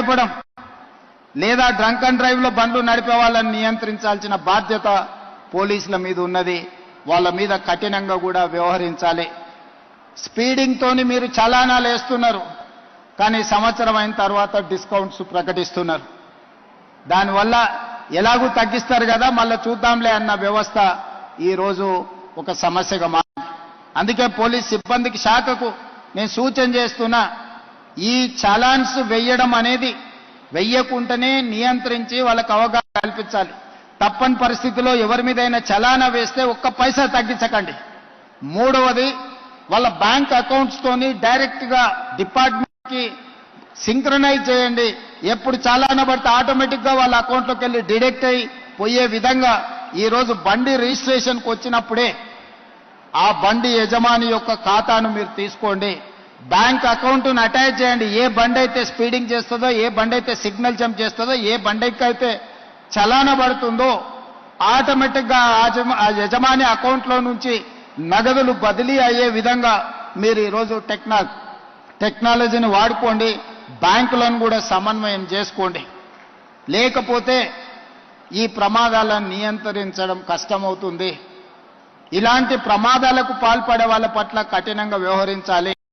నడపడం లేదా drunk and డ్రైవ్లో బండ్లు నడిపే వాళ్ళని నియంత్రించాల్సిన బాధ్యత పోలీసుల మీద ఉన్నది. వాళ్ళ మీద కఠినంగా కూడా వ్యవహరించాలి. స్పీడింగ్తోని మీరు చలానాలు వేస్తున్నారు, కానీ సంవత్సరం అయిన తర్వాత డిస్కౌంట్స్ ప్రకటిస్తున్నారు. దానివల్ల ఎలాగూ తగ్గిస్తారు కదా, మళ్ళీ చూద్దాంలే అన్న వ్యవస్థ ఈరోజు ఒక సమస్యగా మారింది. అందుకే పోలీస్ సిబ్బందికి శాఖకు నేను సూచన చేస్తున్నా, ఈ చలాన్స్ వెయ్యడం అనేది వెయ్యకుంటేనే నియంత్రించి వాళ్ళకు అవగాహన కల్పించాలి. తప్పని పరిస్థితిలో ఎవరి మీదైనా చలానా వేస్తే ఒక్క పైసా తగ్గించకండి. మూడవది, వాళ్ళ బ్యాంక్ అకౌంట్స్తోని డైరెక్ట్గా డిపార్ట్మెంట్కి సింక్రనైజ్ చేయండి. ఎప్పుడు చలానా పడితే ఆటోమేటిక్గా వాళ్ళ అకౌంట్లోకి వెళ్ళి డిడక్ట్ అయి పోయే విధంగా ఈరోజు బండి రిజిస్ట్రేషన్కి వచ్చినప్పుడే ఆ బండి యజమాని యొక్క ఖాతాను మీరు తీసుకోండి. బ్యాంక్ అకౌంట్ను అటాచ్ చేయండి. ఏ బండి అయితే స్పీడింగ్ చేస్తుందో, ఏ బండి అయితే సిగ్నల్ జంప్ చేస్తుందో, ఏ బండికి అయితే చలానా పడుతుందో ఆటోమేటిక్గా ఆ యజమాని అకౌంట్లో నుంచి నగదులు బదిలీ అయ్యే విధంగా మీరు ఈరోజు టెక్నాలజీని వాడుకోండి. బ్యాంకులను కూడా సమన్వయం చేసుకోండి. లేకపోతే ఈ ప్రమాదాలను నియంత్రించడం కష్టమవుతుంది. ఇలాంటి ప్రమాదాలకు పాల్పడే వాళ్ళ పట్ల కఠినంగా వ్యవహరించాలి.